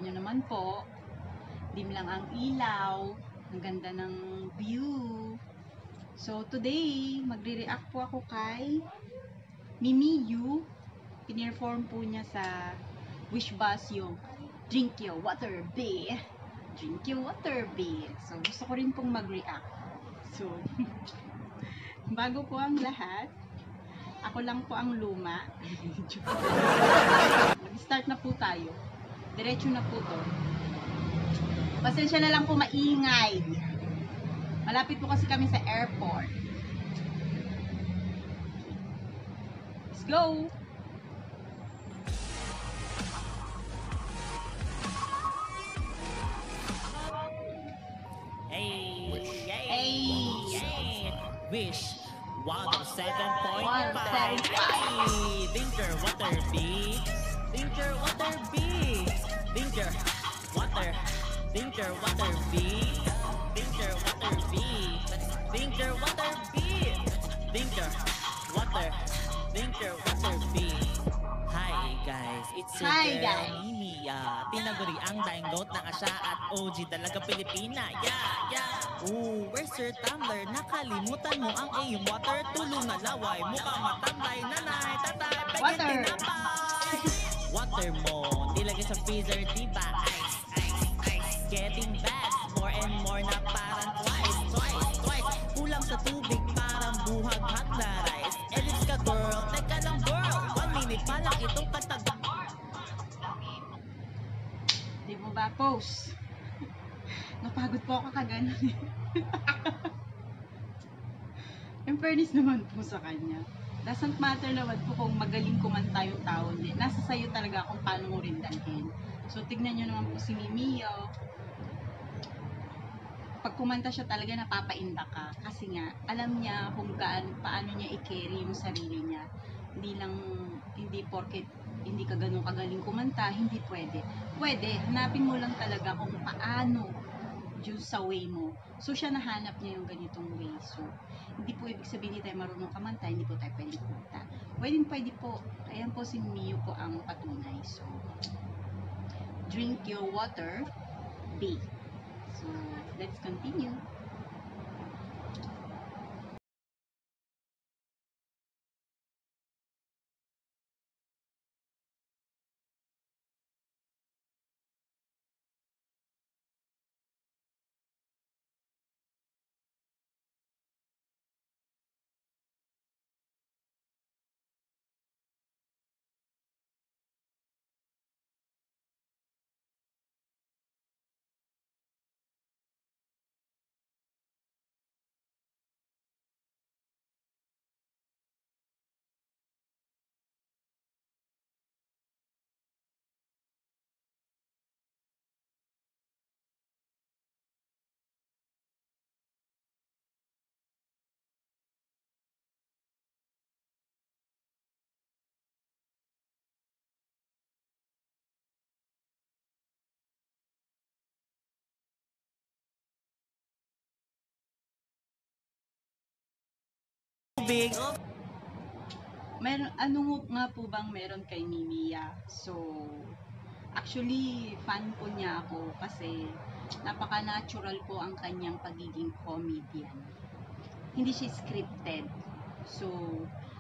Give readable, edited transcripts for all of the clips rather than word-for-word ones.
nyo naman po, dim lang ang ilaw, ang ganda ng view. So today, magre-react po ako kay Mimiyu. Pinirform po niya sa Wish Bus yung Drink Your Water, B. Drink Your Water, B. So gusto ko rin pong mag-react. So, bago po ang lahat, ako lang po ang luma. Mag-start na po tayo. Diretso na po to. Pasensya na lang po maingay. Malapit po kasi kami sa airport. Let's go! Wish 107.5. Danger Water B. Danger Water B. Danger Water. Danger Water B. Danger Water B. Danger Water B. Danger Water. Danger Water B. Hi guys, it's your girl Mimiya. Tinaguri ang daingot ng Asya at OG talaga Pilipina. Yeah. Ooh, where's your tumbler? Nakalimutan mo ang iyong water. Tulong na laway, mukhang matambay. Nanay, tatay, pagkat tinapay. Water mo, nilagay sa freezer, diba? Ice. Getting bad, more and more na parang twice. Kulang sa tubig, parang buhag hot na rice. Edits ka girl, teka lang girl. 1 minute pa lang itong katag. Di mo ba post? Napagod po ako kaganon eh. In fairness naman po sa kanya. Doesn't matter naman po kung magaling kumanta yung tao. Nasa sayo talaga kung paano mo rin dalhin. So, tignan nyo naman po si Mimiyo. Pag kumanta siya talaga napapainda ka. Kasi nga, alam niya kung paano niya i-carry yung sarili niya. Hindi porket hindi ka ganun kagaling kumanta, hindi pwede. Pwede, hanapin mo lang talaga kung paano yung sa way mo. So, siya nahanap niya yung ganitong way. So, hindi po ibig sabihin hindi tayo marunong kumanta, hindi po tayo pwede kumanta. Pwede po. Ayan po si Mio po ang patunay. So, drink your water, B. So, let's continue. Big. Ano nga po bang meron kay Mimiya? So, actually, fan po niya ako kasi napaka-natural po ang kanyang pagiging comedian. Hindi siya scripted. So,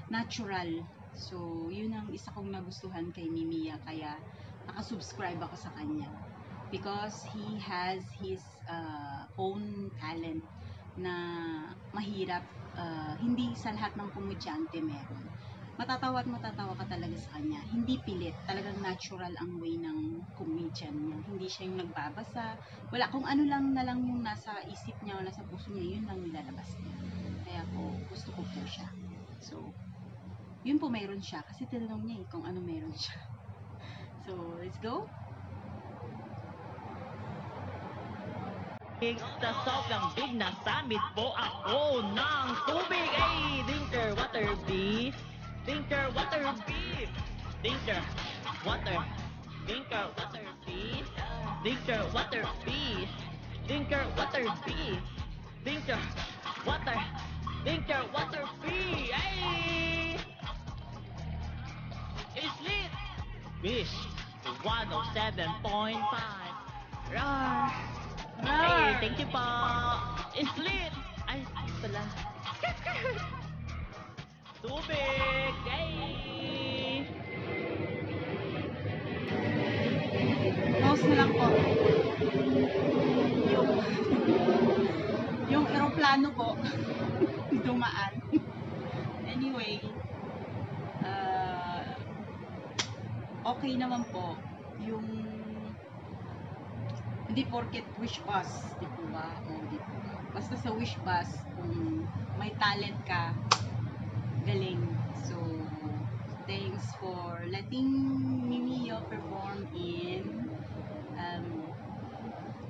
natural. So, yun ang isa kong nagustuhan kay Mimiya. Kaya, nakasubscribe ako sa kanya. Because he has his own talent na mahirap. Hindi sa lahat ng komedyante meron. Matatawa at matatawa ka talaga sa kanya. Hindi pilit. Talagang natural ang way ng comedian niya. Hindi siya yung nagbabasa. Wala. Kung ano lang na lang yung nasa isip niya o nasa puso niya, yun lang nilalabas niya. Kaya po, gusto ko po siya. So, yun po meron siya. Kasi tinanong niya kung ano meron siya. So, let's go. Sa sobrang big na summit po ako ng tubig. Ay, Danger Water B. Danger Water B. Danger Water. Danger Water B. Danger Water B. Danger Water B. Danger Water. Danger Water B. Ay! It's lit. Wish 107.5. Roar! Roar! Ay, thank you po! Split! Ay, pala. Tubig! Yay! Close na lang po. Yung, yung eroplano po, dumaan. Anyway, okay naman po. Yung, hindi porket wish bus, di po ba? O, di po. Basta sa wish bus, kung may talent ka, galing. So, thanks for letting Mimiyo perform in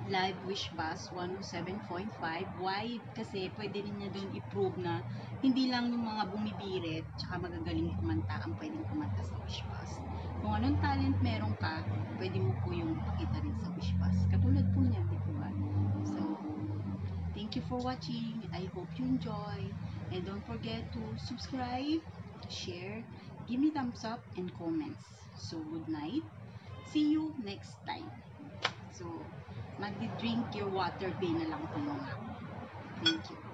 live Wish Bus 107.5. Why? Kasi pwede rin niya doon i-prove na hindi lang yung mga bumibirit tsaka magagaling kumanta ang pwedeng kumanta sa Wish Bus. Kung anong talent meron ka, pwede mo po yung pakita rin sa Wish Bus. Katulad po niya, di po ba? So, thank you for watching. I hope you enjoy. And don't forget to subscribe, share, give me thumbs up, and comments. So, good night. See you next time. So, magdi-drink your water bay na lang po muna. Thank you.